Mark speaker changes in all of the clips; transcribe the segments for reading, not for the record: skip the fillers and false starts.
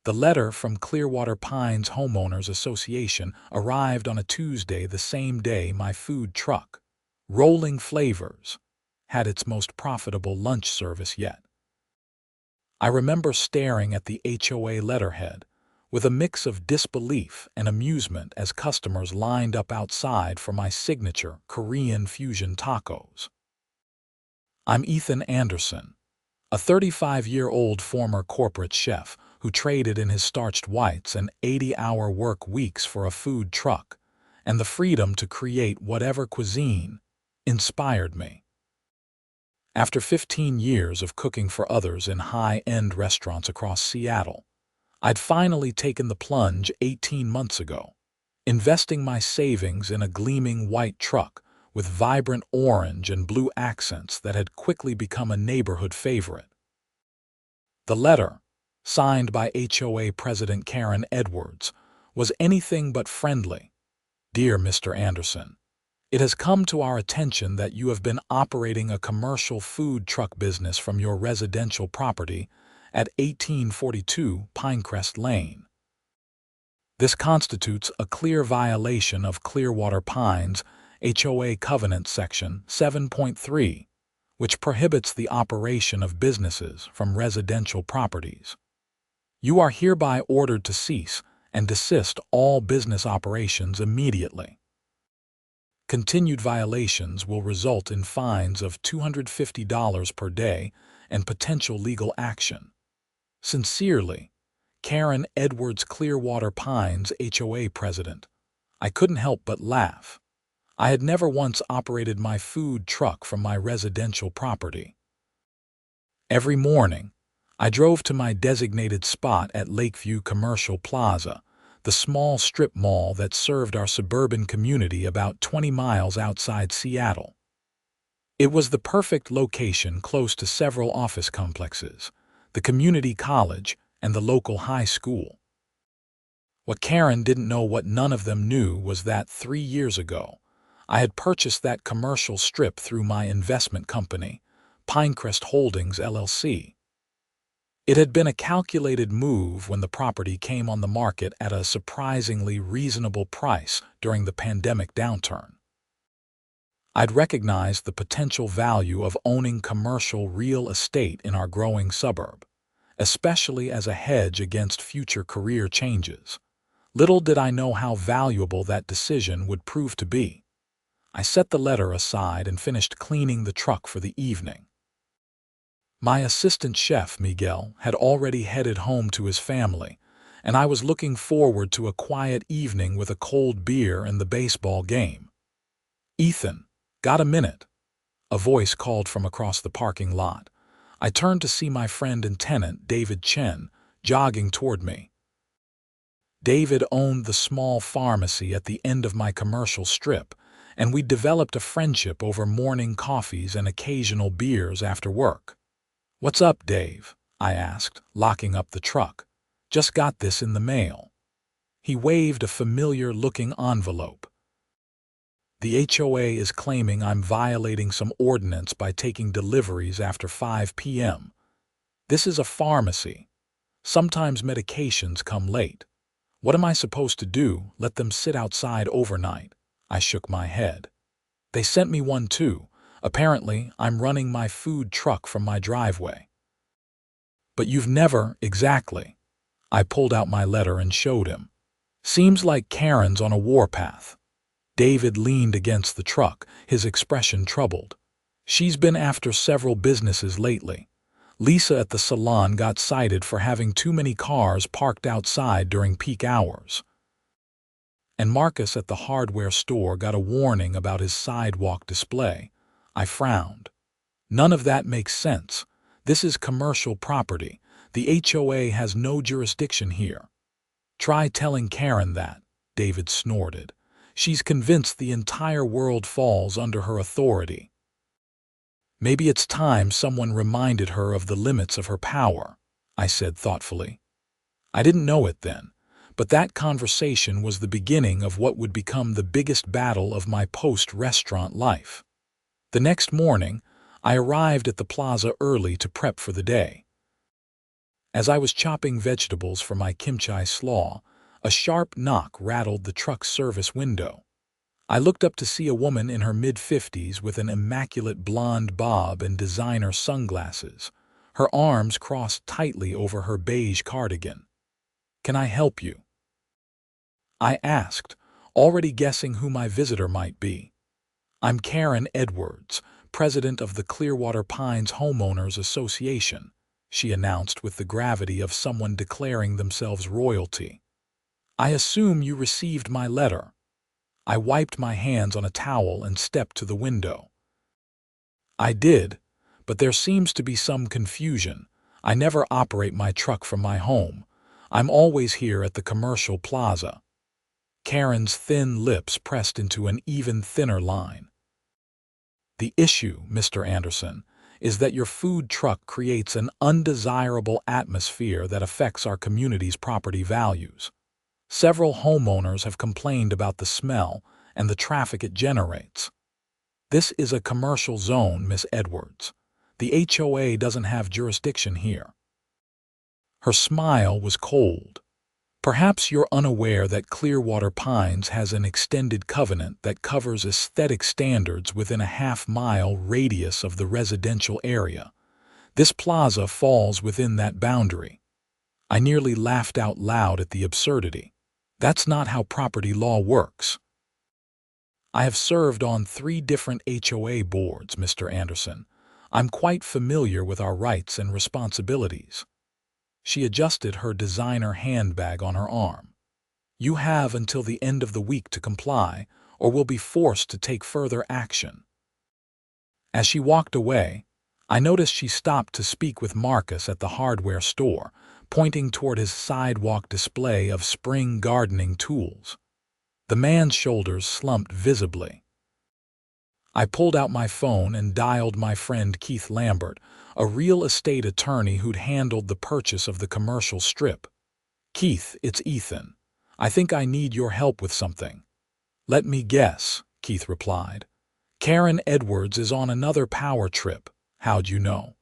Speaker 1: The letter from Clearwater Pines Homeowners Association arrived on a Tuesday, the same day my food truck, Rolling Flavors, had its most profitable lunch service yet. I remember staring at the HOA letterhead with a mix of disbelief and amusement as customers lined up outside for my signature Korean fusion tacos. I'm Ethan Anderson, a 35-year-old former corporate chef who traded in his starched whites and 80-hour work weeks for a food truck and the freedom to create whatever cuisine inspired me. After 15 years of cooking for others in high-end restaurants across Seattle, I'd finally taken the plunge 18 months ago, investing my savings in a gleaming white truck with vibrant orange and blue accents that had quickly become a neighborhood favorite. The letter, signed by HOA President Karren Edwards, was anything but friendly. Dear Mr. Anderson, it has come to our attention that you have been operating a commercial food truck business from your residential property at 1842 Pinecrest Lane. This constitutes a clear violation of Clearwater Pines HOA Covenant Section 7.3, which prohibits the operation of businesses from residential properties. You are hereby ordered to cease and desist all business operations immediately. Continued violations will result in fines of $250 per day and potential legal action. Sincerely, Karren Edwards, Clearwater Pines HOA President. I couldn't help but laugh. I had never once operated my food truck from my residential property. Every morning, I drove to my designated spot at Lakeview Commercial Plaza, the small strip mall that served our suburban community about 20 miles outside Seattle. It was the perfect location close to several office complexes, the community college, and the local high school. What Karren didn't know, what none of them knew, was that 3 years ago, I had purchased that commercial strip through my investment company, Pinecrest Holdings, LLC. It had been a calculated move when the property came on the market at a surprisingly reasonable price during the pandemic downturn. I'd recognized the potential value of owning commercial real estate in our growing suburb, especially as a hedge against future career changes. Little did I know how valuable that decision would prove to be. I set the letter aside and finished cleaning the truck for the evening. My assistant chef, Miguel, had already headed home to his family, and I was looking forward to a quiet evening with a cold beer and the baseball game. Ethan, got a minute? A voice called from across the parking lot. I turned to see my friend and tenant, David Chen, jogging toward me. David owned the small pharmacy at the end of my commercial strip, and we developed a friendship over morning coffees and occasional beers after work. "What's up, Dave?" I asked, locking up the truck. "Just got this in the mail." He waved a familiar-looking envelope. "The HOA is claiming I'm violating some ordinance by taking deliveries after 5 p.m. This is a pharmacy. Sometimes medications come late. What am I supposed to do? Let them sit outside overnight?" I shook my head. "They sent me one too. Apparently, I'm running my food truck from my driveway." "But you've never..." "Exactly." I pulled out my letter and showed him. "Seems like Karren's on a warpath." David leaned against the truck, his expression troubled. "She's been after several businesses lately. Lisa at the salon got cited for having too many cars parked outside during peak hours. And Marcus at the hardware store got a warning about his sidewalk display." I frowned. "None of that makes sense. This is commercial property. The HOA has no jurisdiction here." "Try telling Karren that," David snorted. "She's convinced the entire world falls under her authority." "Maybe it's time someone reminded her of the limits of her power," I said thoughtfully. I didn't know it then, but that conversation was the beginning of what would become the biggest battle of my post-restaurant life. The next morning, I arrived at the plaza early to prep for the day. As I was chopping vegetables for my kimchi slaw, a sharp knock rattled the truck's service window. I looked up to see a woman in her mid-50s with an immaculate blonde bob and designer sunglasses, her arms crossed tightly over her beige cardigan. "Can I help you?" I asked, already guessing who my visitor might be. "I'm Karren Edwards, president of the Clearwater Pines Homeowners Association," she announced with the gravity of someone declaring themselves royalty. "I assume you received my letter." I wiped my hands on a towel and stepped to the window. "I did, but there seems to be some confusion. I never operate my truck from my home. I'm always here at the commercial plaza." Karen's thin lips pressed into an even thinner line. "The issue, Mr. Anderson, is that your food truck creates an undesirable atmosphere that affects our community's property values. Several homeowners have complained about the smell and the traffic it generates. This is a commercial zone, Miss Edwards. The HOA doesn't have jurisdiction here." Her smile was cold. "Perhaps you're unaware that Clearwater Pines has an extended covenant that covers aesthetic standards within a half-mile radius of the residential area. This plaza falls within that boundary." I nearly laughed out loud at the absurdity. That's not how property law works. "I have served on 3 different HOA boards, Mr. Anderson. I'm quite familiar with our rights and responsibilities." She adjusted her designer handbag on her arm. "You have until the end of the week to comply, or will be forced to take further action." As she walked away, I noticed she stopped to speak with Marcus at the hardware store, pointing toward his sidewalk display of spring gardening tools. The man's shoulders slumped visibly. I pulled out my phone and dialed my friend Keith Lambert, a real estate attorney who'd handled the purchase of the commercial strip. "Keith, it's Ethan. I think I need your help with something." "Let me guess," Keith replied. "Karren Edwards is on another power trip. How'd you know?"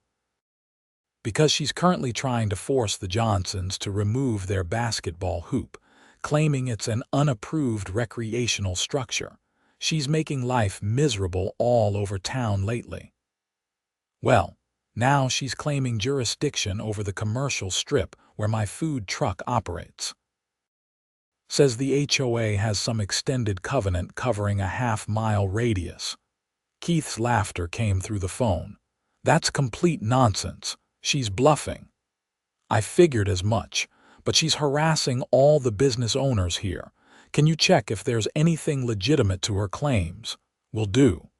Speaker 1: "Because she's currently trying to force the Johnsons to remove their basketball hoop, claiming it's an unapproved recreational structure. She's making life miserable all over town lately." "Well, now she's claiming jurisdiction over the commercial strip where my food truck operates. Says the HOA has some extended covenant covering a half-mile radius." Keith's laughter came through the phone. "That's complete nonsense. She's bluffing." "I figured as much, but she's harassing all the business owners here. Can you check if there's anything legitimate to her claims?" "Will do."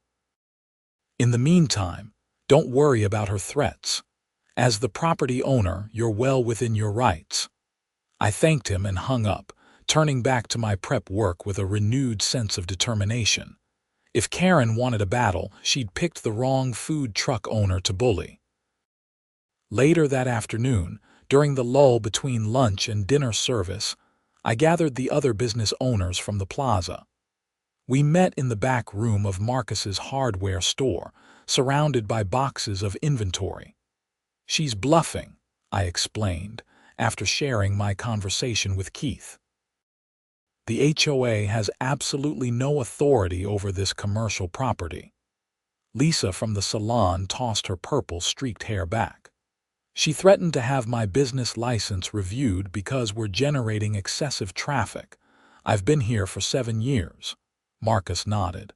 Speaker 1: "In the meantime, don't worry about her threats. As the property owner, you're well within your rights." I thanked him and hung up, turning back to my prep work with a renewed sense of determination. If Karren wanted a battle, she'd picked the wrong food truck owner to bully. Later that afternoon, during the lull between lunch and dinner service, I gathered the other business owners from the plaza. We met in the back room of Marcus's hardware store, surrounded by boxes of inventory. "She's bluffing," I explained, after sharing my conversation with Keith. "The HOA has absolutely no authority over this commercial property." Lisa from the salon tossed her purple-streaked hair back. "She threatened to have my business license reviewed because we're generating excessive traffic. I've been here for 7 years. Marcus nodded.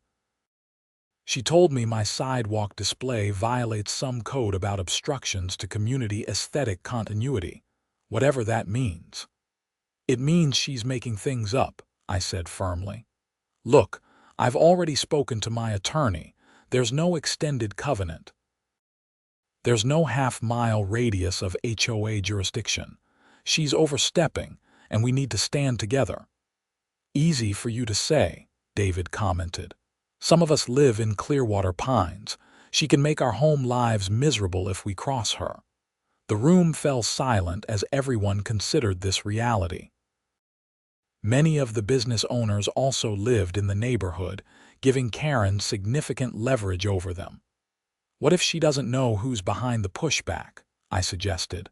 Speaker 1: "She told me my sidewalk display violates some code about obstructions to community aesthetic continuity, whatever that means." "It means she's making things up," I said firmly. "Look, I've already spoken to my attorney. There's no extended covenant. There's no half-mile radius of HOA jurisdiction. She's overstepping, and we need to stand together." "Easy for you to say," David commented. "Some of us live in Clearwater Pines. She can make our home lives miserable if we cross her." The room fell silent as everyone considered this reality. Many of the business owners also lived in the neighborhood, giving Karren significant leverage over them. "What if she doesn't know who's behind the pushback?" I suggested.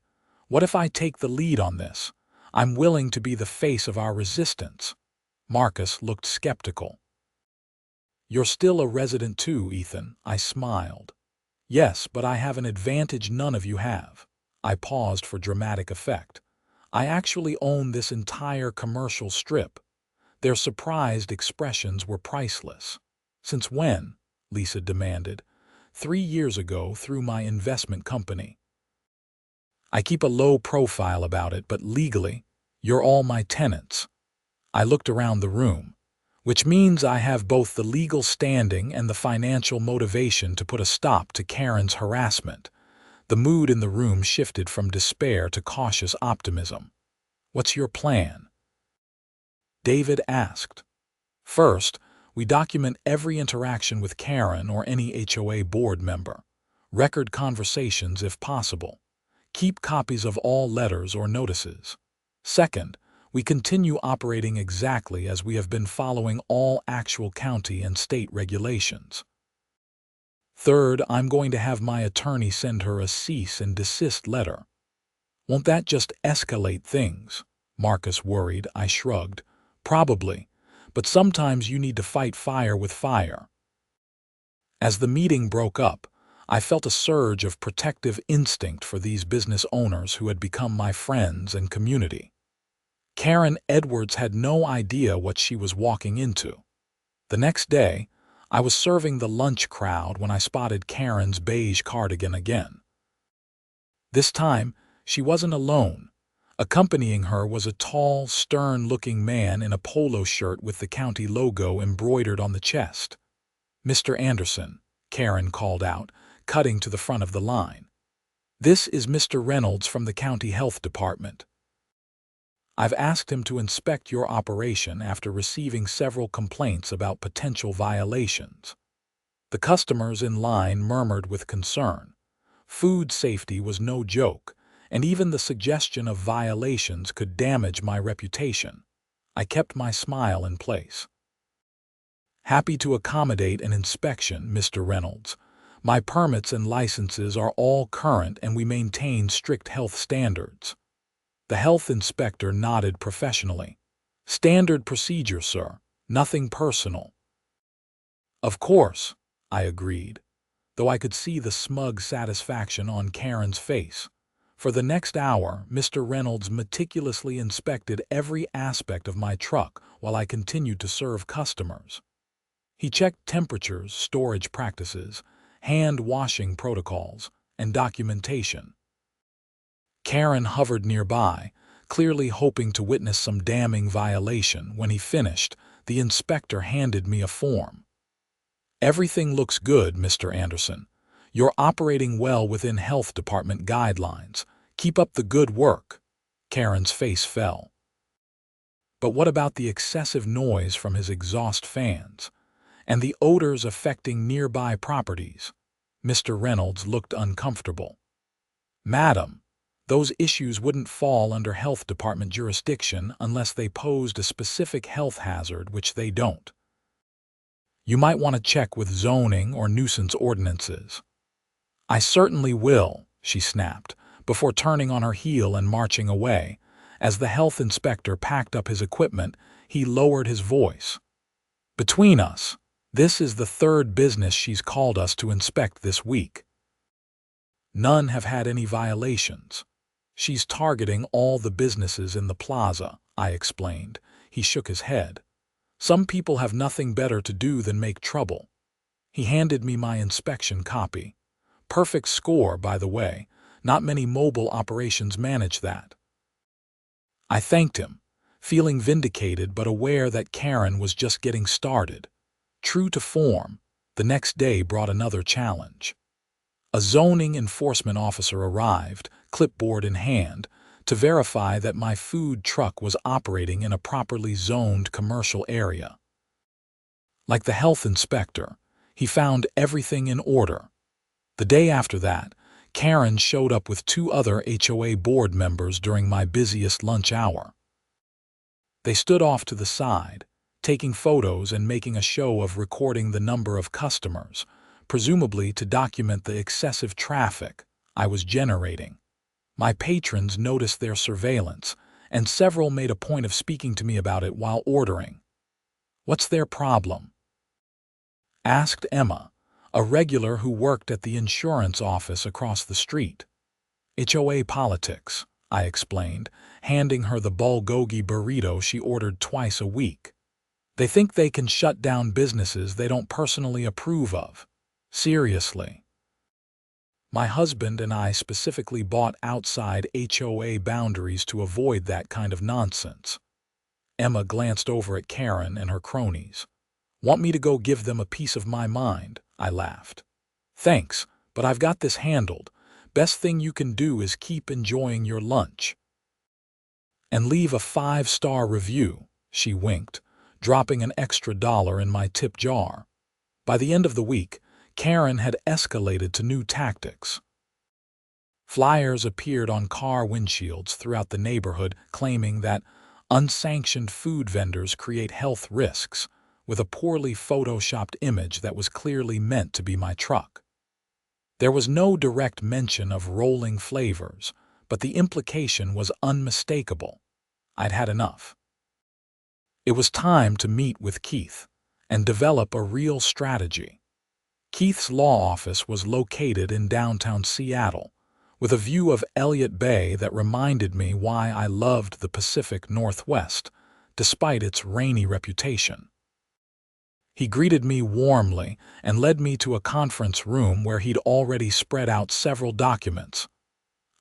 Speaker 1: What if I take the lead on this? I'm willing to be the face of our resistance." Marcus looked skeptical. "You're still a resident too, Ethan," I smiled. "Yes, but I have an advantage none of you have." I paused for dramatic effect. "I actually own this entire commercial strip." Their surprised expressions were priceless. "Since when?" Lisa demanded. 3 years ago through my investment company. I keep a low profile about it, but legally, you're all my tenants." I looked around the room, which means I have both the legal standing and the financial motivation to put a stop to Karren's harassment. The mood in the room shifted from despair to cautious optimism. "What's your plan?" David asked. "First, we document every interaction with Karren or any HOA board member. Record conversations if possible. Keep copies of all letters or notices. Second, we continue operating exactly as we have been, following all actual county and state regulations. Third, I'm going to have my attorney send her a cease and desist letter." "Won't that just escalate things?" Marcus worried. I shrugged. "Probably, but sometimes you need to fight fire with fire." As the meeting broke up, I felt a surge of protective instinct for these business owners who had become my friends and community. Karren Edwards had no idea what she was walking into. The next day, I was serving the lunch crowd when I spotted Karren's beige cardigan again. This time, she wasn't alone. Accompanying her was a tall, stern-looking man in a polo shirt with the county logo embroidered on the chest. "Mr. Anderson," Karren called out, cutting to the front of the line. "This is Mr. Reynolds from the county health department. I've asked him to inspect your operation after receiving several complaints about potential violations." The customers in line murmured with concern. Food safety was no joke, and even the suggestion of violations could damage my reputation. I kept my smile in place. "Happy to accommodate an inspection, Mr. Reynolds. My permits and licenses are all current and we maintain strict health standards." The health inspector nodded professionally. "Standard procedure, sir. Nothing personal." "Of course," I agreed, though I could see the smug satisfaction on Karren's face. For the next hour, Mr. Reynolds meticulously inspected every aspect of my truck while I continued to serve customers. He checked temperatures, storage practices, hand-washing protocols, and documentation. Karren hovered nearby, clearly hoping to witness some damning violation. When he finished, the inspector handed me a form. "Everything looks good, Mr. Anderson. You're operating well within health department guidelines. Keep up the good work." Karren's face fell. "But what about the excessive noise from his exhaust fans? And the odors affecting nearby properties?" Mr. Reynolds looked uncomfortable. "Madam, those issues wouldn't fall under health department jurisdiction unless they posed a specific health hazard, which they don't. You might want to check with zoning or nuisance ordinances." "I certainly will," she snapped, before turning on her heel and marching away. As the health inspector packed up his equipment, he lowered his voice. "Between us, this is the third business she's called us to inspect this week. None have had any violations. She's targeting all the businesses in the plaza," I explained. He shook his head. "Some people have nothing better to do than make trouble." He handed me my inspection copy. Perfect score, by the way. Not many mobile operations manage that. I thanked him, feeling vindicated but aware that Karren was just getting started. True to form, the next day brought another challenge. A zoning enforcement officer arrived, clipboard in hand, to verify that my food truck was operating in a properly zoned commercial area. Like the health inspector, he found everything in order. The day after that, Karren showed up with 2 other HOA board members during my busiest lunch hour. They stood off to the side, taking photos and making a show of recording the number of customers, presumably to document the excessive traffic I was generating. My patrons noticed their surveillance, and several made a point of speaking to me about it while ordering. "What's their problem?" asked Emma, a regular who worked at the insurance office across the street. "HOA politics," I explained, handing her the bulgogi burrito she ordered twice a week. "They think they can shut down businesses they don't personally approve of. Seriously. My husband and I specifically bought outside HOA boundaries to avoid that kind of nonsense." Emma glanced over at Karren and her cronies. "Want me to go give them a piece of my mind?" I laughed. "Thanks, but I've got this handled. Best thing you can do is keep enjoying your lunch. And leave a 5-star review," she winked, dropping an extra $1 in my tip jar. By the end of the week, Karren had escalated to new tactics. Flyers appeared on car windshields throughout the neighborhood claiming that unsanctioned food vendors create health risks, with a poorly photoshopped image that was clearly meant to be my truck. There was no direct mention of rolling flavors, but the implication was unmistakable. I'd had enough. It was time to meet with Keith and develop a real strategy. Keith's law office was located in downtown Seattle, with a view of Elliott Bay that reminded me why I loved the Pacific Northwest, despite its rainy reputation. He greeted me warmly and led me to a conference room where he'd already spread out several documents.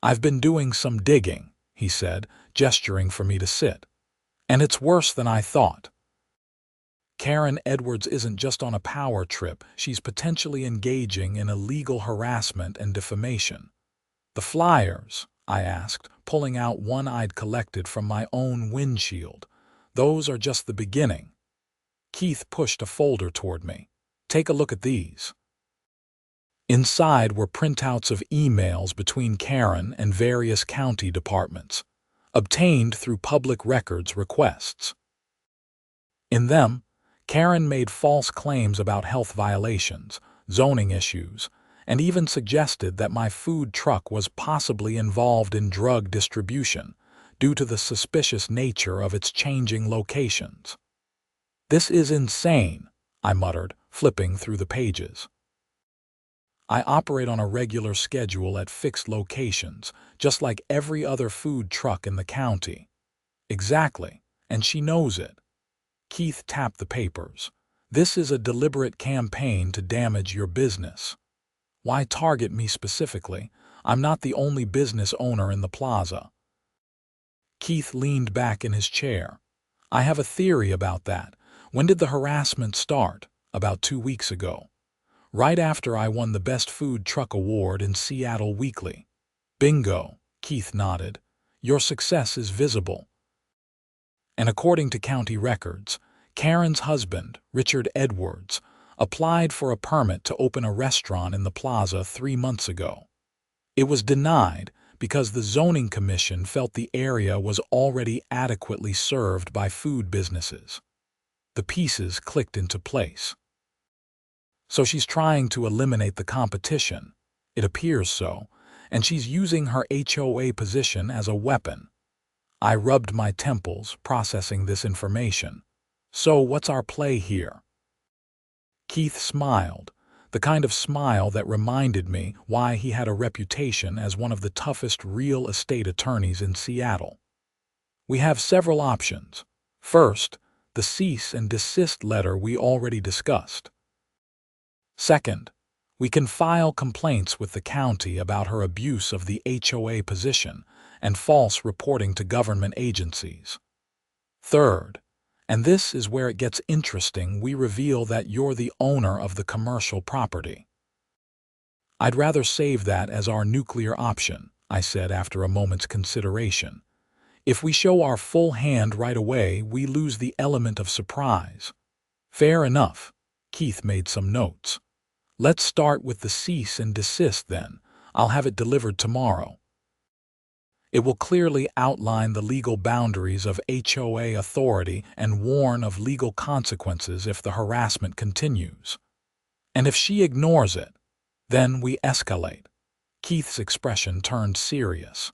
Speaker 1: "I've been doing some digging," he said, gesturing for me to sit. "And it's worse than I thought. Karren Edwards isn't just on a power trip, she's potentially engaging in illegal harassment and defamation." "The flyers?" I asked, pulling out one I'd collected from my own windshield. "Those are just the beginning." Keith pushed a folder toward me. "Take a look at these." Inside were printouts of emails between Karren and various county departments, obtained through public records requests. In them, Karren made false claims about health violations, zoning issues, and even suggested that my food truck was possibly involved in drug distribution due to the suspicious nature of its changing locations. "This is insane," I muttered, flipping through the pages. "I operate on a regular schedule at fixed locations, just like every other food truck in the county." "Exactly, and she knows it." Keith tapped the papers. "This is a deliberate campaign to damage your business." "Why target me specifically? I'm not the only business owner in the plaza." Keith leaned back in his chair. "I have a theory about that. When did the harassment start?" "About 2 weeks ago. Right after I won the Best Food Truck Award in Seattle Weekly." "Bingo," Keith nodded. "Your success is visible." And according to county records, Karren's husband, Richard Edwards, applied for a permit to open a restaurant in the plaza 3 months ago. It was denied because the zoning commission felt the area was already adequately served by food businesses. The pieces clicked into place. So she's trying to eliminate the competition. It appears so, and she's using her HOA position as a weapon. I rubbed my temples, processing this information. "So what's our play here?" Keith smiled, the kind of smile that reminded me why he had a reputation as one of the toughest real estate attorneys in Seattle. "We have several options. First, the cease and desist letter we already discussed. Second, we can file complaints with the county about her abuse of the HOA position and false reporting to government agencies. Third, and this is where it gets interesting, we reveal that you're the owner of the commercial property." "I'd rather save that as our nuclear option," I said after a moment's consideration. "If we show our full hand right away, we lose the element of surprise." "Fair enough." Keith made some notes. "Let's start with the cease and desist then. I'll have it delivered tomorrow. It will clearly outline the legal boundaries of HOA authority and warn of legal consequences if the harassment continues. And if she ignores it, then we escalate." Keith's expression turned serious.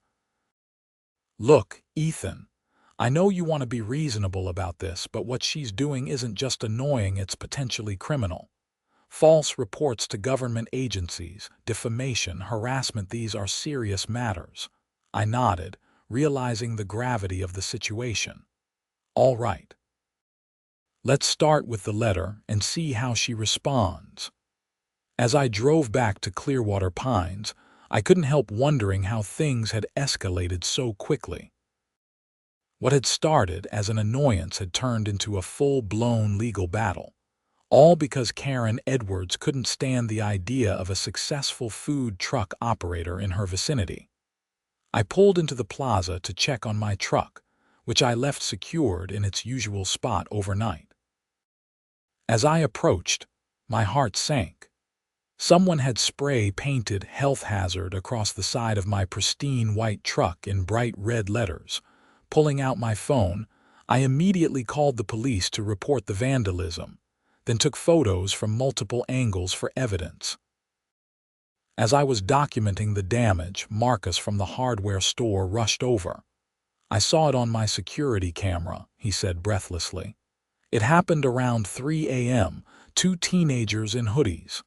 Speaker 1: Look, Ethan, I know you want to be reasonable about this, but what she's doing isn't just annoying, it's potentially criminal. False reports to government agencies, defamation, harassment, these are serious matters. I nodded, realizing the gravity of the situation. All right. Let's start with the letter and see how she responds. As I drove back to Clearwater Pines, I couldn't help wondering how things had escalated so quickly. What had started as an annoyance had turned into a full-blown legal battle, all because Karren Edwards couldn't stand the idea of a successful food truck operator in her vicinity. I pulled into the plaza to check on my truck, which I left secured in its usual spot overnight. As I approached, my heart sank. Someone had spray-painted "health hazard" across the side of my pristine white truck in bright red letters. Pulling out my phone, I immediately called the police to report the vandalism, then took photos from multiple angles for evidence. As I was documenting the damage, Marcus from the hardware store rushed over. "I saw it on my security camera," he said breathlessly. "It happened around 3 a.m., 2 teenagers in hoodies.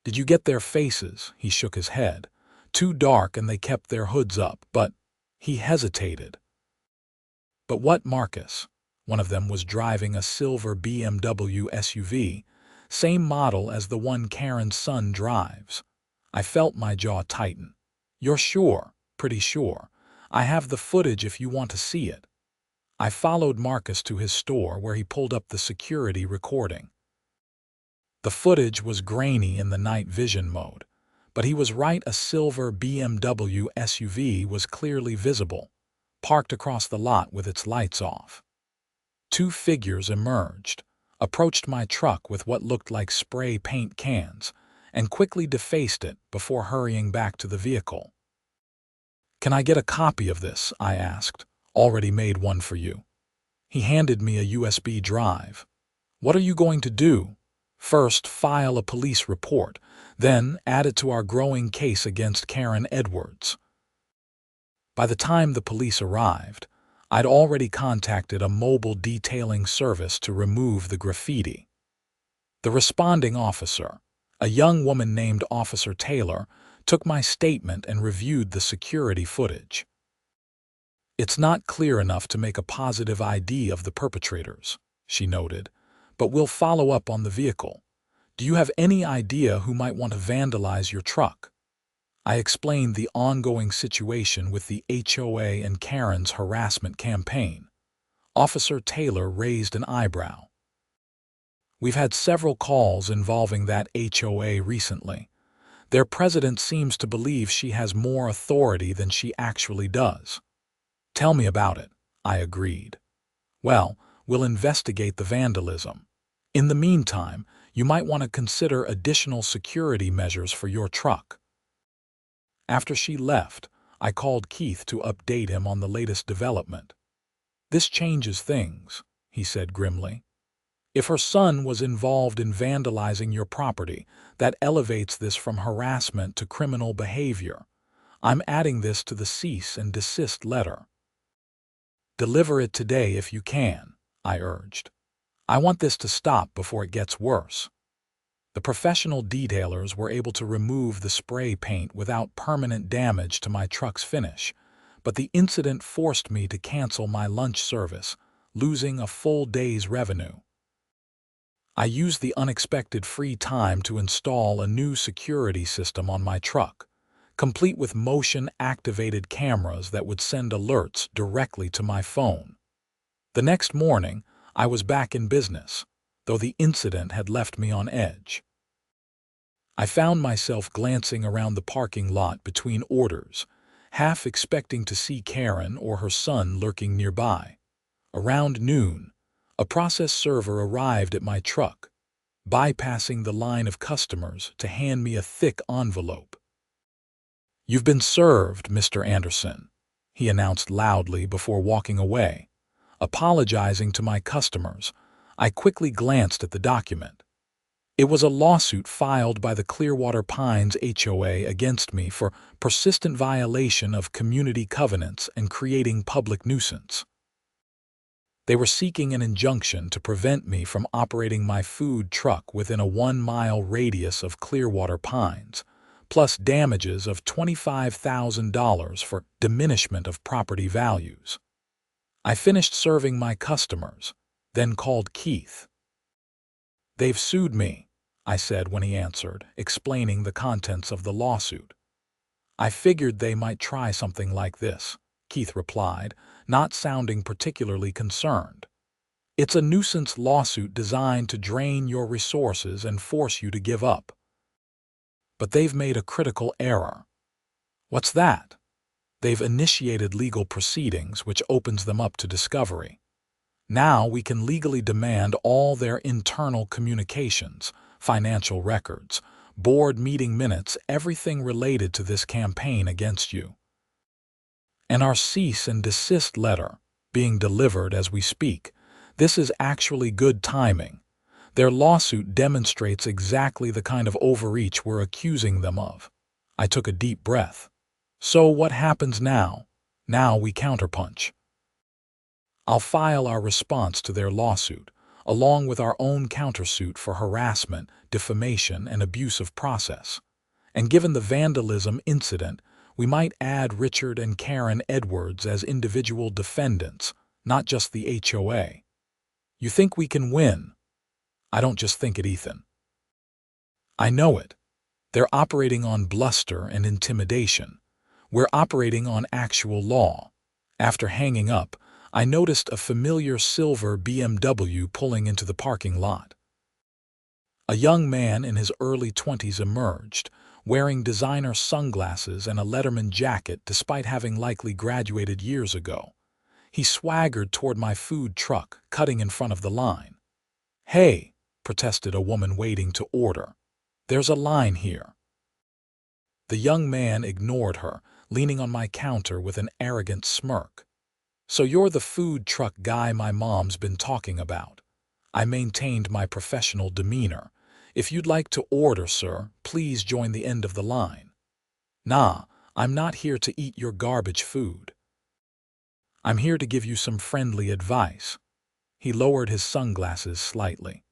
Speaker 1: Did you get their faces?" He shook his head. "Too dark and they kept their hoods up, but—" He hesitated. "But what, Marcus?" One of them was driving a silver BMW SUV, same model as the one Karren's son drives. I felt my jaw tighten. "You're sure?" "Pretty sure. I have the footage if you want to see it." I followed Marcus to his store where he pulled up the security recording. The footage was grainy in the night vision mode, but he was right, a silver BMW SUV was clearly visible, parked across the lot with its lights off. 2 figures emerged, approached my truck with what looked like spray paint cans, and quickly defaced it before hurrying back to the vehicle. "Can I get a copy of this?" I asked. "Already made one for you." He handed me a USB drive. "What are you going to do?" "First, file a police report, then add it to our growing case against Karren Edwards." By the time the police arrived, I'd already contacted a mobile detailing service to remove the graffiti. The responding officer, a young woman named Officer Taylor, took my statement and reviewed the security footage. "It's not clear enough to make a positive ID of the perpetrators," she noted, "but we'll follow up on the vehicle. Do you have any idea who might want to vandalize your truck?" I explained the ongoing situation with the HOA and Karren's harassment campaign. Officer Taylor raised an eyebrow. "We've had several calls involving that HOA recently. Their president seems to believe she has more authority than she actually does." "Tell me about it," I agreed. "Well, we'll investigate the vandalism. In the meantime, you might want to consider additional security measures for your truck." After she left, I called Keith to update him on the latest development. "This changes things," he said grimly. "If her son was involved in vandalizing your property, that elevates this from harassment to criminal behavior. I'm adding this to the cease and desist letter." "Deliver it today if you can," I urged. "I want this to stop before it gets worse." The professional detailers were able to remove the spray paint without permanent damage to my truck's finish, but the incident forced me to cancel my lunch service, losing a full day's revenue. I used the unexpected free time to install a new security system on my truck, complete with motion-activated cameras that would send alerts directly to my phone. The next morning, I was back in business, though the incident had left me on edge. I found myself glancing around the parking lot between orders, half expecting to see Karren or her son lurking nearby. Around noon, a process server arrived at my truck, bypassing the line of customers to hand me a thick envelope. "You've been served, Mr. Anderson," he announced loudly before walking away. Apologizing to my customers, I quickly glanced at the document. It was a lawsuit filed by the Clearwater Pines HOA against me for persistent violation of community covenants and creating public nuisance. They were seeking an injunction to prevent me from operating my food truck within a 1-mile radius of Clearwater Pines, plus damages of $25,000 for diminishment of property values. I finished serving my customers, then called Keith. "They've sued me," I said when he answered, explaining the contents of the lawsuit. "I figured they might try something like this," Keith replied, not sounding particularly concerned. "It's a nuisance lawsuit designed to drain your resources and force you to give up. But they've made a critical error." "What's that?" "They've initiated legal proceedings, which opens them up to discovery. Now we can legally demand all their internal communications, financial records, board meeting minutes, everything related to this campaign against you. And our cease and desist letter, being delivered as we speak. This is actually good timing. Their lawsuit demonstrates exactly the kind of overreach we're accusing them of." I took a deep breath. "So what happens now?" "Now we counterpunch. I'll file our response to their lawsuit, along with our own countersuit for harassment, defamation, and abuse of process. And given the vandalism incident, we might add Richard and Karren Edwards as individual defendants, not just the HOA. You think we can win?" "I don't just think it, Ethan. I know it. They're operating on bluster and intimidation. We're operating on actual law." After hanging up, I noticed a familiar silver BMW pulling into the parking lot. A young man in his early 20s emerged, wearing designer sunglasses and a Letterman jacket despite having likely graduated years ago. He swaggered toward my food truck, cutting in front of the line. "Hey," protested a woman waiting to order. "There's a line here." The young man ignored her, leaning on my counter with an arrogant smirk. "So you're the food truck guy my mom's been talking about." I maintained my professional demeanor. "If you'd like to order, sir, please join the end of the line." "Nah, I'm not here to eat your garbage food. I'm here to give you some friendly advice." He lowered his sunglasses slightly.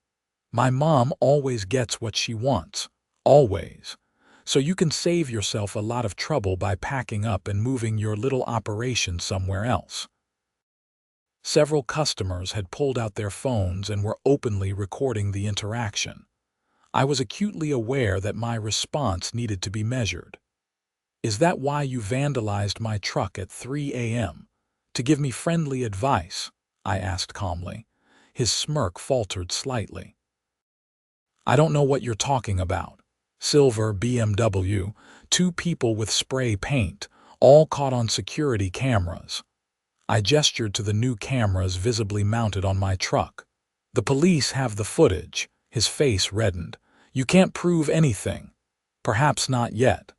Speaker 1: "My mom always gets what she wants. Always. So you can save yourself a lot of trouble by packing up and moving your little operation somewhere else." Several customers had pulled out their phones and were openly recording the interaction. I was acutely aware that my response needed to be measured. "Is that why you vandalized my truck at 3 a.m.? To give me friendly advice?" I asked calmly. His smirk faltered slightly. "I don't know what you're talking about." Silver BMW, 2 people with spray paint, all caught on security cameras. I gestured to the new cameras visibly mounted on my truck. "The police have the footage." His face reddened. "You can't prove anything." "Perhaps not yet.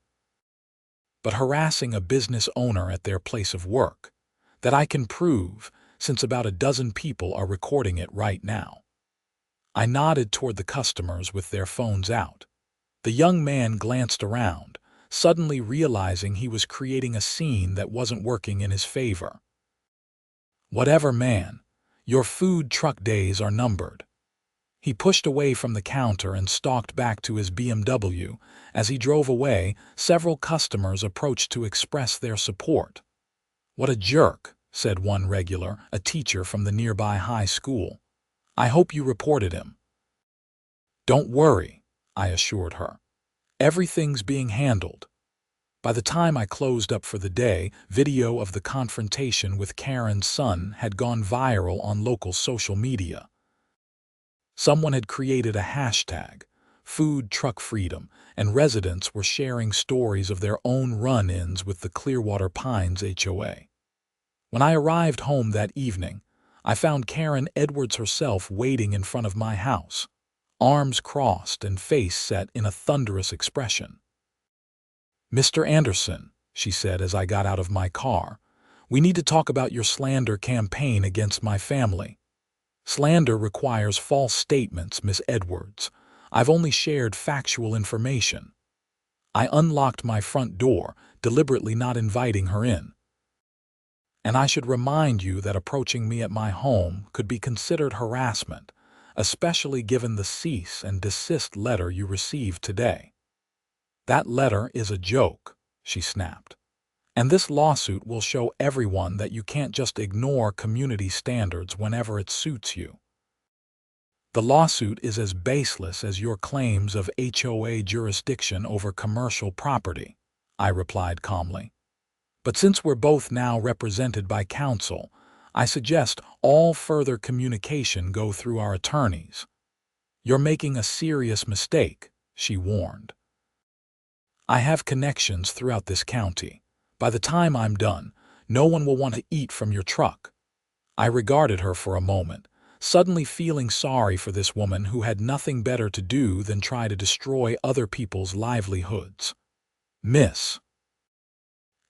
Speaker 1: But harassing a business owner at their place of work, that I can prove, since about a dozen people are recording it right now." I nodded toward the customers with their phones out. The young man glanced around, suddenly realizing he was creating a scene that wasn't working in his favor. "Whatever, man. Your food truck days are numbered." He pushed away from the counter and stalked back to his BMW. As he drove away, several customers approached to express their support. "What a jerk," said one regular, a teacher from the nearby high school. "I hope you reported him." "Don't worry," I assured her. "Everything's being handled." By the time I closed up for the day, video of the confrontation with Karren's son had gone viral on local social media. Someone had created a hashtag, Food Truck Freedom, and residents were sharing stories of their own run-ins with the Clearwater Pines HOA. When I arrived home that evening, I found Karren Edwards herself waiting in front of my house, arms crossed and face set in a thunderous expression. "Mr. Anderson," she said as I got out of my car, "we need to talk about your slander campaign against my family." "Slander requires false statements, Miss Edwards. I've only shared factual information. I unlocked my front door, deliberately not inviting her in. And I should remind you that approaching me at my home could be considered harassment, especially given the cease and desist letter you received today. That letter is a joke, she snapped. And this lawsuit will show everyone that you can't just ignore community standards whenever it suits you. The lawsuit is as baseless as your claims of HOA jurisdiction over commercial property, I replied calmly. But since we're both now represented by counsel, I suggest all further communication go through our attorneys. You're making a serious mistake, she warned. I have connections throughout this county. By the time I'm done, no one will want to eat from your truck. I regarded her for a moment, suddenly feeling sorry for this woman who had nothing better to do than try to destroy other people's livelihoods. Miss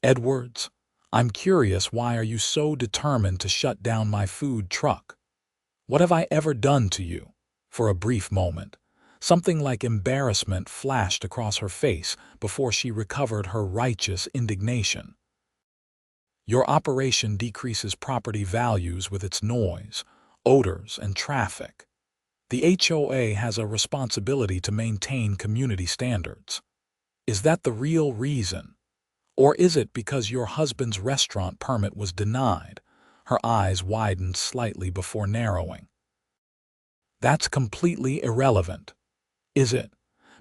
Speaker 1: Edwards, I'm curious, why are you so determined to shut down my food truck? What have I ever done to you? For a brief moment, something like embarrassment flashed across her face before she recovered her righteous indignation. Your operation decreases property values with its noise, odors, and traffic. The HOA has a responsibility to maintain community standards. Is that the real reason? Or is it because your husband's restaurant permit was denied? Her eyes widened slightly before narrowing. That's completely irrelevant. Is it?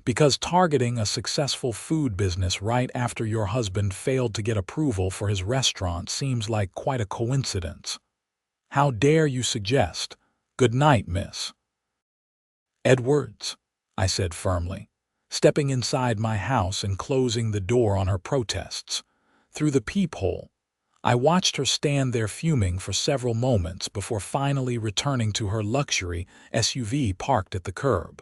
Speaker 1: Because targeting a successful food business right after your husband failed to get approval for his restaurant seems like quite a coincidence. How dare you suggest? Good night, Miss Edwards, I said firmly, stepping inside my house and closing the door on her protests. Through the peephole, I watched her stand there fuming for several moments before finally returning to her luxury SUV parked at the curb.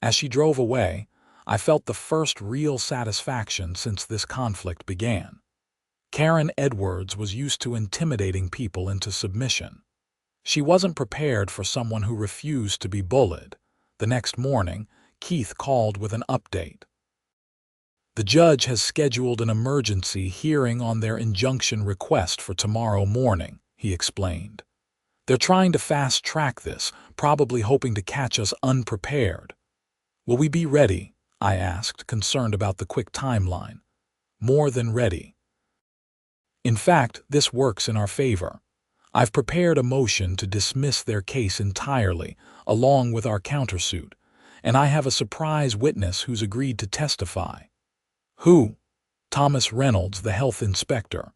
Speaker 1: As she drove away, I felt the first real satisfaction since this conflict began. Karren Edwards was used to intimidating people into submission. She wasn't prepared for someone who refused to be bullied. The next morning, Keith called with an update. The judge has scheduled an emergency hearing on their injunction request for tomorrow morning, he explained. They're trying to fast-track this, probably hoping to catch us unprepared. Will we be ready? I asked, concerned about the quick timeline. More than ready. In fact, this works in our favor. I've prepared a motion to dismiss their case entirely, along with our countersuit, and I have a surprise witness who's agreed to testify. Who? Thomas Reynolds, the health inspector.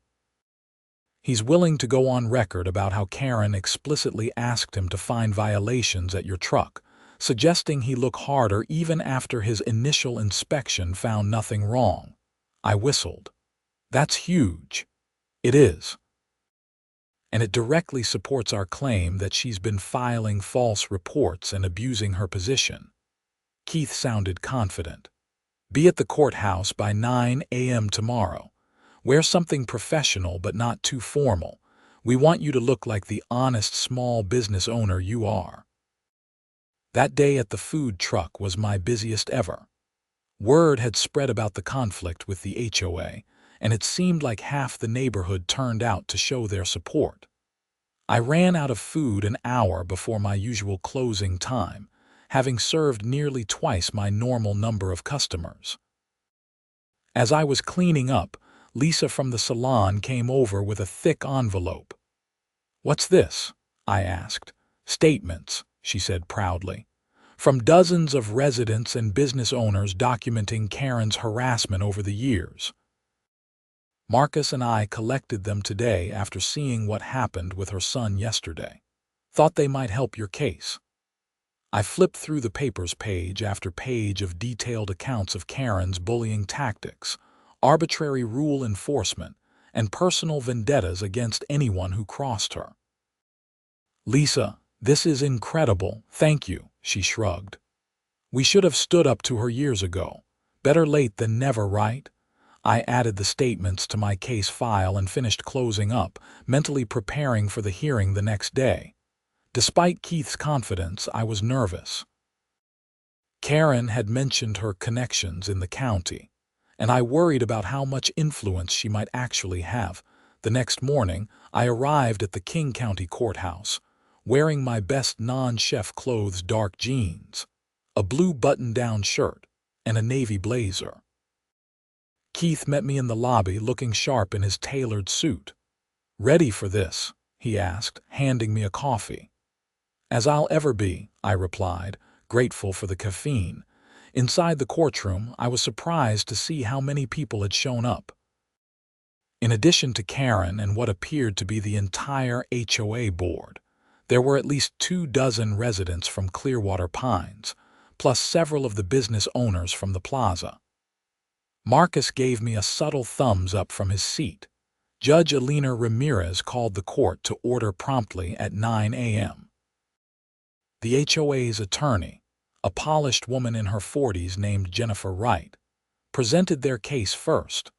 Speaker 1: He's willing to go on record about how Karren explicitly asked him to find violations at your truck, suggesting he look harder even after his initial inspection found nothing wrong. I whistled. That's huge. It is. And it directly supports our claim that she's been filing false reports and abusing her position. Keith sounded confident. Be at the courthouse by 9 a.m. tomorrow. Wear something professional but not too formal. We want you to look like the honest small business owner you are. That day at the food truck was my busiest ever. Word had spread about the conflict with the HOA, and it seemed like half the neighborhood turned out to show their support. I ran out of food an hour before my usual closing time, having served nearly twice my normal number of customers. As I was cleaning up, Lisa from the salon came over with a thick envelope. "What's this?" I asked. "Statements," she said proudly, "from dozens of residents and business owners documenting Karren's harassment over the years." Marcus and I collected them today after seeing what happened with her son yesterday. Thought they might help your case. I flipped through the papers page after page of detailed accounts of Karren's bullying tactics, arbitrary rule enforcement, and personal vendettas against anyone who crossed her. "Lisa, this is incredible, thank you," she shrugged. "We should have stood up to her years ago. Better late than never, right?" I added the statements to my case file and finished closing up, mentally preparing for the hearing the next day. Despite Keith's confidence, I was nervous. Karren had mentioned her connections in the county, and I worried about how much influence she might actually have. The next morning, I arrived at the King County Courthouse, wearing my best non-chef clothes, dark jeans, a blue button-down shirt, and a navy blazer. Keith met me in the lobby looking sharp in his tailored suit. "Ready for this?" he asked, handing me a coffee. "As I'll ever be," I replied, grateful for the caffeine. Inside the courtroom, I was surprised to see how many people had shown up. In addition to Karren and what appeared to be the entire HOA board, there were at least 24 residents from Clearwater Pines, plus several of the business owners from the plaza. Marcus gave me a subtle thumbs up from his seat. Judge Elena Ramirez called the court to order promptly at 9 a.m. The HOA's attorney, a polished woman in her 40s named Jennifer Wright, presented their case first,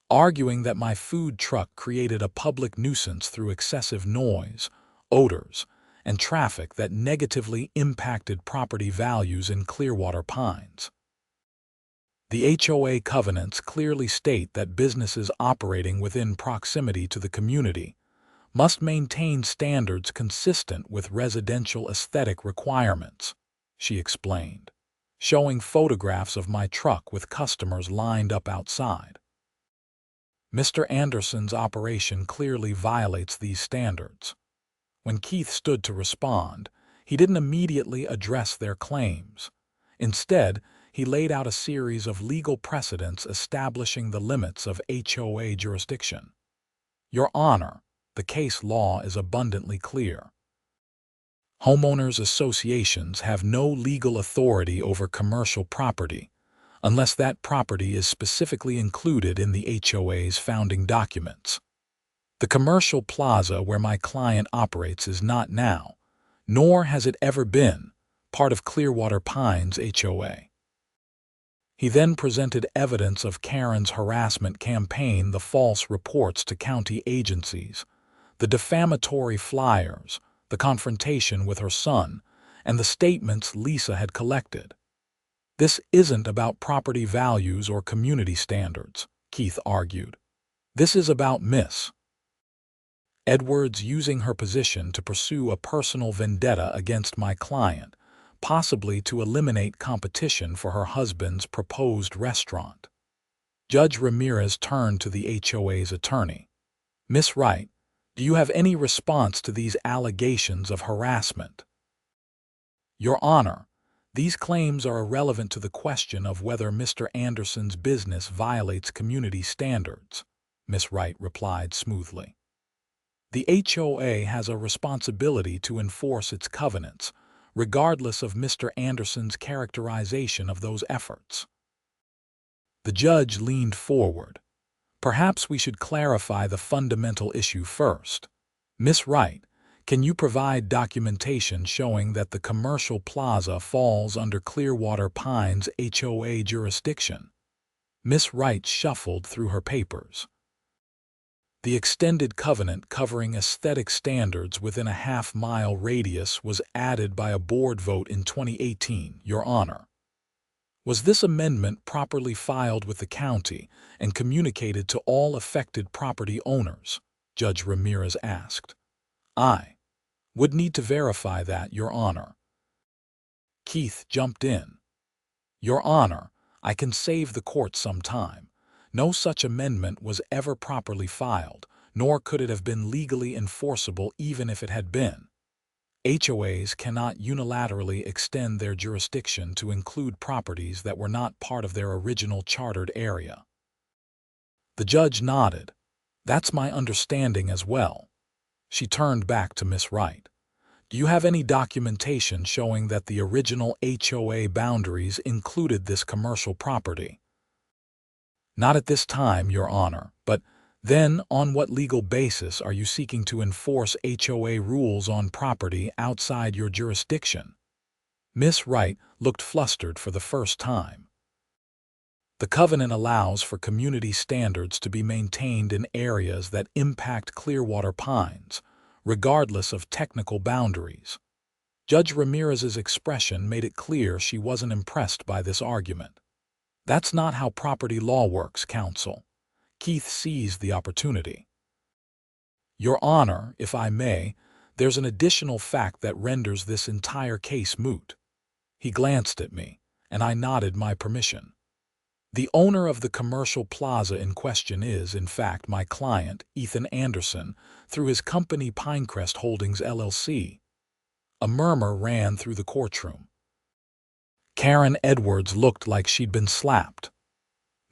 Speaker 1: arguing that my food truck created a public nuisance through excessive noise, odors, and traffic that negatively impacted property values in Clearwater Pines. The HOA covenants clearly state that businesses operating within proximity to the community must maintain standards consistent with residential aesthetic requirements, she explained, showing photographs of my truck with customers lined up outside. Mr. Anderson's operation clearly violates these standards. When Keith stood to respond, he didn't immediately address their claims. Instead, he laid out a series of legal precedents establishing the limits of HOA jurisdiction. "Your Honor, the case law is abundantly clear. Homeowners associations have no legal authority over commercial property unless that property is specifically included in the HOA's founding documents. The commercial plaza where my client operates is not now, nor has it ever been, part of Clearwater Pines HOA." He then presented evidence of Karren's harassment campaign, the false reports to county agencies, the defamatory flyers, the confrontation with her son, and the statements Lisa had collected. "This isn't about property values or community standards," Keith argued. "This is about Miss Edwards using her position to pursue a personal vendetta against my client, possibly to eliminate competition for her husband's proposed restaurant." Judge Ramirez turned to the HOA's attorney. "Miss Wright, do you have any response to these allegations of harassment?" "Your Honor, these claims are irrelevant to the question of whether Mr. Anderson's business violates community standards," Miss Wright replied smoothly. "The HOA has a responsibility to enforce its covenants, regardless of Mr. Anderson's characterization of those efforts." The judge leaned forward. "Perhaps we should clarify the fundamental issue first. Miss Wright, can you provide documentation showing that the commercial plaza falls under Clearwater Pines HOA jurisdiction?" Miss Wright shuffled through her papers. "The extended covenant covering aesthetic standards within a half-mile radius was added by a board vote in 2018, Your Honor." "Was this amendment properly filed with the county and communicated to all affected property owners?" Judge Ramirez asked. "I would need to verify that, Your Honor." Keith jumped in. "Your Honor, I can save the court some time. No such amendment was ever properly filed, nor could it have been legally enforceable even if it had been. HOAs cannot unilaterally extend their jurisdiction to include properties that were not part of their original chartered area." The judge nodded. "That's my understanding as well." She turned back to Miss Wright. "Do you have any documentation showing that the original HOA boundaries included this commercial property?" "Not at this time, Your Honor, but then on what legal basis are you seeking to enforce HOA rules on property outside your jurisdiction?" Miss Wright looked flustered for the first time. "The covenant allows for community standards to be maintained in areas that impact Clearwater Pines, regardless of technical boundaries." Judge Ramirez's expression made it clear she wasn't impressed by this argument. "That's not how property law works, counsel." Keith seized the opportunity. "Your Honor, if I may, there's an additional fact that renders this entire case moot." He glanced at me, and I nodded my permission. "The owner of the commercial plaza in question is, in fact, my client, Ethan Anderson, through his company Pinecrest Holdings, LLC. A murmur ran through the courtroom. Karren Edwards looked like she'd been slapped.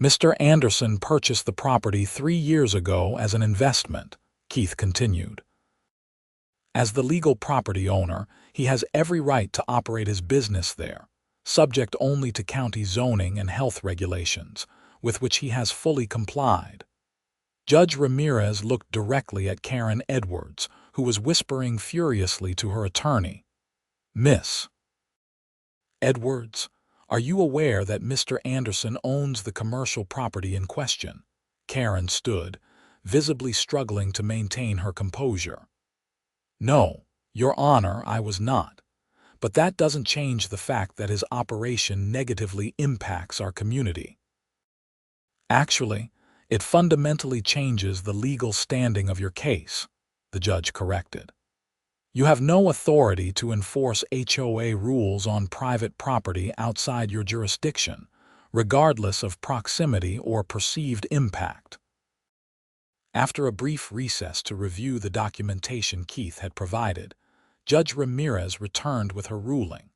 Speaker 1: "Mr. Anderson purchased the property 3 years ago as an investment," Keith continued. "As the legal property owner, he has every right to operate his business there, subject only to county zoning and health regulations, with which he has fully complied." Judge Ramirez looked directly at Karren Edwards, who was whispering furiously to her attorney. "Miss Edwards, are you aware that Mr. Anderson owns the commercial property in question?" Karren stood, visibly struggling to maintain her composure. "No, Your Honor, I was not. But that doesn't change the fact that his operation negatively impacts our community." "Actually, it fundamentally changes the legal standing of your case," the judge corrected. "You have no authority to enforce HOA rules on private property outside your jurisdiction, regardless of proximity or perceived impact." After a brief recess to review the documentation Keith had provided, Judge Ramirez returned with her ruling.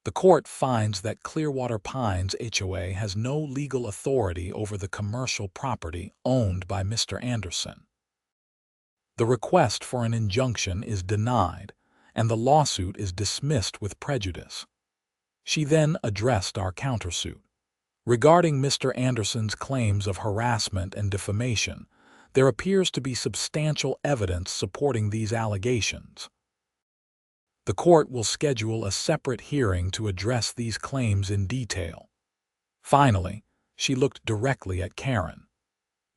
Speaker 1: The court finds that Clearwater Pines HOA has no legal authority over the commercial property owned by Mr. Anderson. The request for an injunction is denied, and the lawsuit is dismissed with prejudice. She then addressed our countersuit. Regarding Mr. Anderson's claims of harassment and defamation, there appears to be substantial evidence supporting these allegations. The court will schedule a separate hearing to address these claims in detail. Finally, she looked directly at Karren.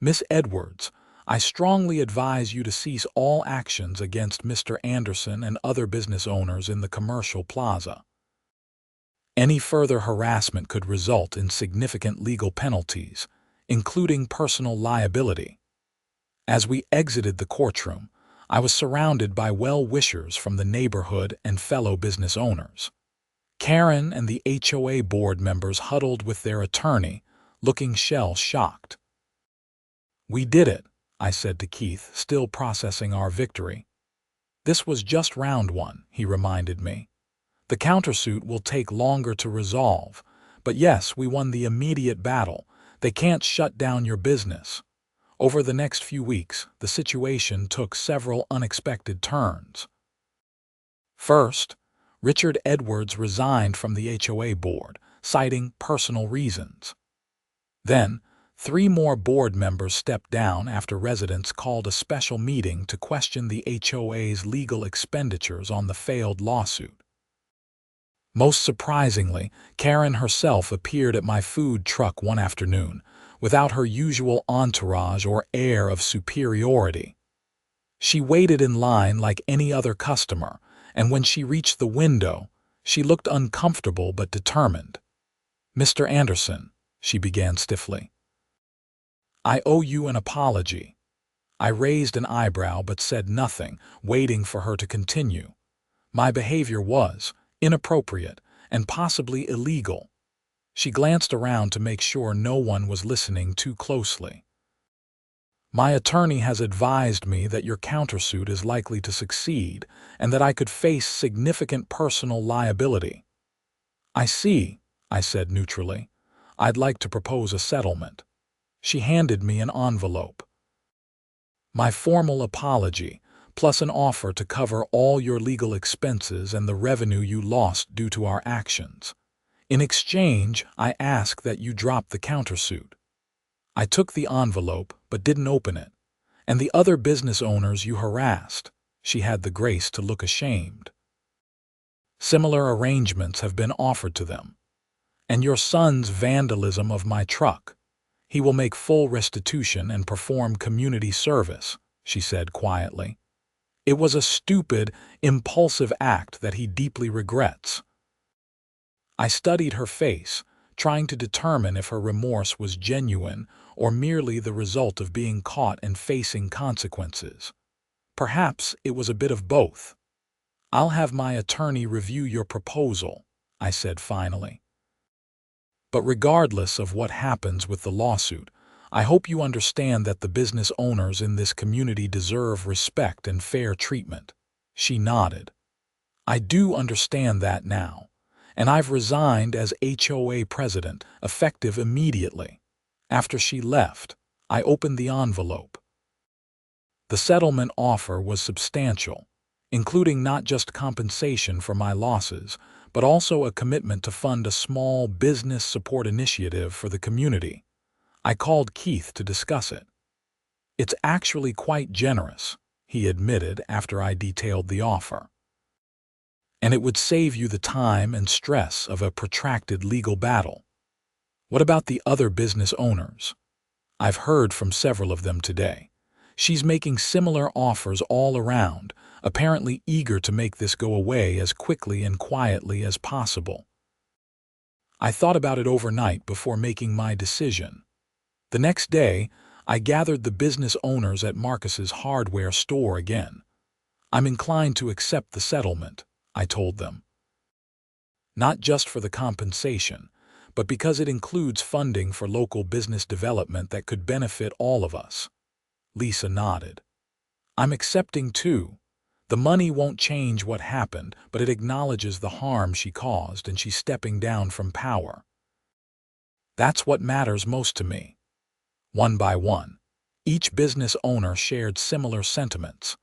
Speaker 1: "Miss Edwards, I strongly advise you to cease all actions against Mr. Anderson and other business owners in the commercial plaza. Any further harassment could result in significant legal penalties, including personal liability." As we exited the courtroom, I was surrounded by well-wishers from the neighborhood and fellow business owners. Karren and the HOA board members huddled with their attorney, looking shell-shocked. "We did it," I said to Keith, still processing our victory. "This was just round one," he reminded me. "The countersuit will take longer to resolve, but yes, we won the immediate battle. They can't shut down your business." Over the next few weeks, the situation took several unexpected turns. First, Richard Edwards resigned from the HOA board, citing personal reasons. Then, 3 more board members stepped down after residents called a special meeting to question the HOA's legal expenditures on the failed lawsuit. Most surprisingly, Karren herself appeared at my food truck one afternoon, without her usual entourage or air of superiority. She waited in line like any other customer, and when she reached the window, she looked uncomfortable but determined. "Mr. Anderson," she began stiffly, "I owe you an apology." I raised an eyebrow but said nothing, waiting for her to continue. "My behavior was inappropriate and possibly illegal." She glanced around to make sure no one was listening too closely. "My attorney has advised me that your countersuit is likely to succeed and that I could face significant personal liability." "I see," I said neutrally. "I'd like to propose a settlement." She handed me an envelope. "My formal apology, plus an offer to cover all your legal expenses and the revenue you lost due to our actions. In exchange, I ask that you drop the countersuit." I took the envelope but didn't open it. "And the other business owners you harassed," she had the grace to look ashamed. "Similar arrangements have been offered to them. And your son's vandalism of my truck. He will make full restitution and perform community service," she said quietly. It was a stupid, impulsive act that he deeply regrets. I studied her face, trying to determine if her remorse was genuine or merely the result of being caught and facing consequences. Perhaps it was a bit of both. "I'll have my attorney review your proposal," I said finally. "But regardless of what happens with the lawsuit, I hope you understand that the business owners in this community deserve respect and fair treatment." She nodded. "I do understand that now, and I've resigned as HOA president, effective immediately." After she left, I opened the envelope. The settlement offer was substantial, including not just compensation for my losses, but also a commitment to fund a small business support initiative for the community. I called Keith to discuss it. "It's actually quite generous," he admitted after I detailed the offer. "And it would save you the time and stress of a protracted legal battle." "What about the other business owners?" "I've heard from several of them today. She's making similar offers all around, apparently eager to make this go away as quickly and quietly as possible." I thought about it overnight before making my decision. The next day, I gathered the business owners at Marcus's hardware store again. "I'm inclined to accept the settlement," I told them. "Not just for the compensation, but because it includes funding for local business development that could benefit all of us." Lisa nodded. "I'm accepting too. The money won't change what happened, but it acknowledges the harm she caused and she's stepping down from power. That's what matters most to me." One by one, each business owner shared similar sentiments.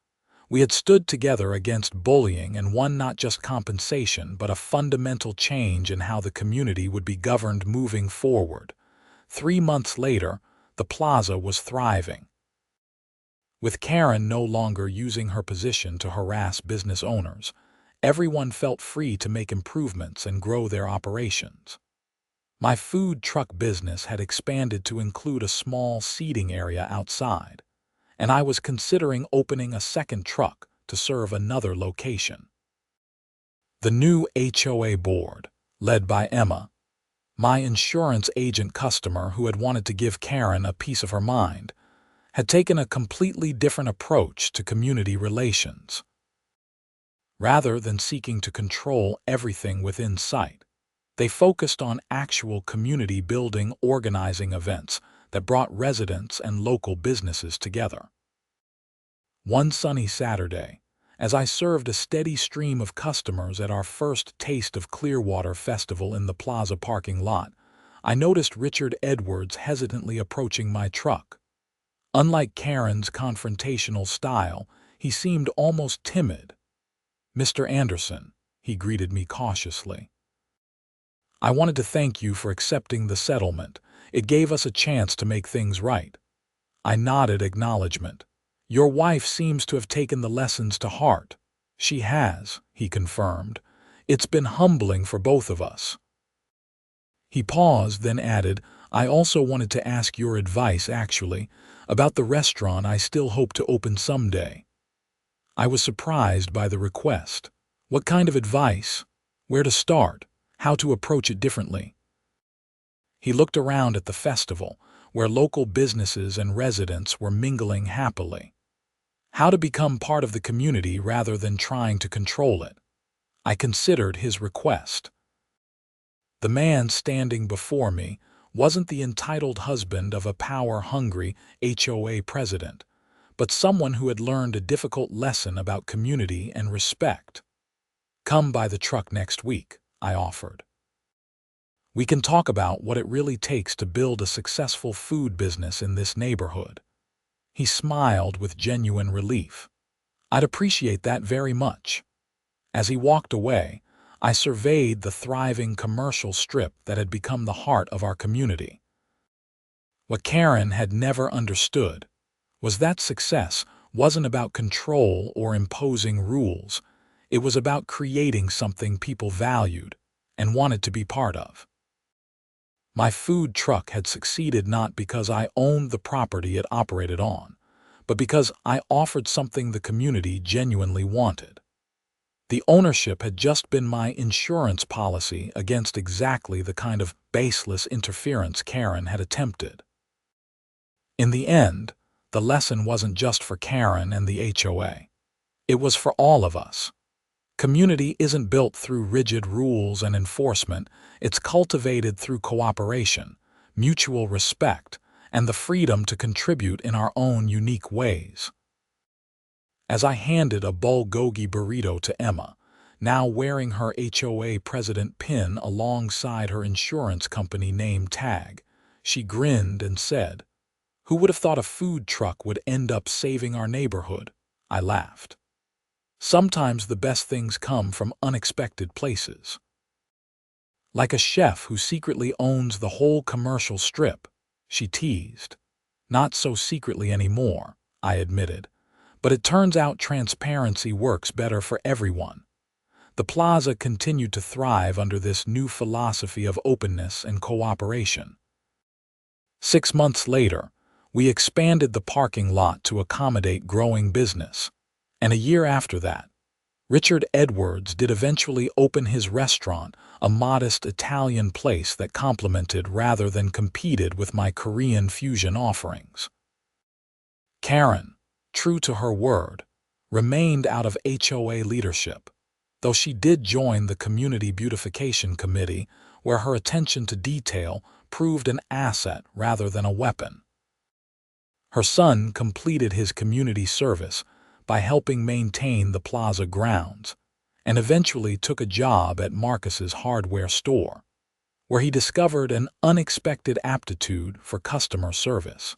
Speaker 1: We had stood together against bullying and won not just compensation, but a fundamental change in how the community would be governed moving forward. 3 months later, the plaza was thriving. With Karren no longer using her position to harass business owners, everyone felt free to make improvements and grow their operations. My food truck business had expanded to include a small seating area outside, and I was considering opening a second truck to serve another location. The new HOA board, led by Emma, my insurance agent customer who had wanted to give Karren a piece of her mind, had taken a completely different approach to community relations. Rather than seeking to control everything within sight, they focused on actual community-building organizing events that brought residents and local businesses together. One sunny Saturday, as I served a steady stream of customers at our first Taste of Clearwater festival in the plaza parking lot, I noticed Richard Edwards hesitantly approaching my truck. Unlike Karren's confrontational style, he seemed almost timid. "Mr. Anderson," he greeted me cautiously. "I wanted to thank you for accepting the settlement. It gave us a chance to make things right." I nodded acknowledgement. "Your wife seems to have taken the lessons to heart." "She has," he confirmed. "It's been humbling for both of us." He paused, then added, "I also wanted to ask your advice, actually, about the restaurant I still hope to open someday." I was surprised by the request. "What kind of advice? Where to start? How to approach it differently?" He looked around at the festival, where local businesses and residents were mingling happily. How to become part of the community rather than trying to control it. I considered his request. The man standing before me wasn't the entitled husband of a power-hungry HOA president, but someone who had learned a difficult lesson about community and respect. "Come by the truck next week," I offered. "We can talk about what it really takes to build a successful food business in this neighborhood." He smiled with genuine relief. "I'd appreciate that very much." As he walked away, I surveyed the thriving commercial strip that had become the heart of our community. What Karren had never understood was that success wasn't about control or imposing rules. It was about creating something people valued and wanted to be part of. My food truck had succeeded not because I owned the property it operated on, but because I offered something the community genuinely wanted. The ownership had just been my insurance policy against exactly the kind of baseless interference Karren had attempted. In the end, the lesson wasn't just for Karren and the HOA. It was for all of us. Community isn't built through rigid rules and enforcement, it's cultivated through cooperation, mutual respect, and the freedom to contribute in our own unique ways. As I handed a bulgogi burrito to Emma, now wearing her HOA president pin alongside her insurance company name tag, she grinned and said, "Who would have thought a food truck would end up saving our neighborhood?" I laughed. Sometimes the best things come from unexpected places. Like a chef who secretly owns the whole commercial strip, she teased. Not so secretly anymore, I admitted. But it turns out transparency works better for everyone. The plaza continued to thrive under this new philosophy of openness and cooperation. 6 months later, we expanded the parking lot to accommodate growing business. And a year after that, Karren Edwards did eventually open his restaurant, a modest Italian place that complemented rather than competed with my Korean fusion offerings. Karren, true to her word, remained out of HOA leadership, though she did join the Community Beautification Committee, where her attention to detail proved an asset rather than a weapon. Her son completed his community service by helping maintain the plaza grounds, and eventually took a job at Marcus's hardware store, where he discovered an unexpected aptitude for customer service.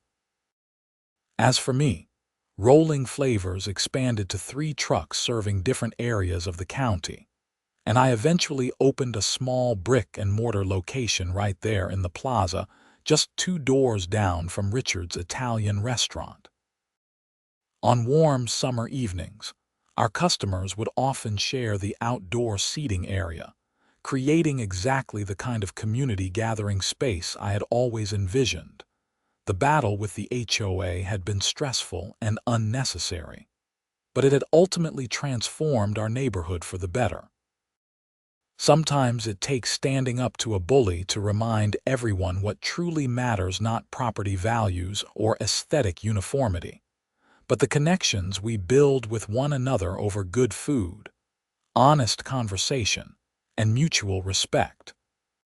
Speaker 1: As for me, Rolling Flavors expanded to 3 trucks serving different areas of the county, and I eventually opened a small brick-and-mortar location right there in the plaza, just 2 doors down from Richard's Italian restaurant. On warm summer evenings, our customers would often share the outdoor seating area, creating exactly the kind of community gathering space I had always envisioned. The battle with the HOA had been stressful and unnecessary, but it had ultimately transformed our neighborhood for the better. Sometimes it takes standing up to a bully to remind everyone what truly matters, not property values or aesthetic uniformity, but the connections we build with one another over good food, honest conversation, and mutual respect.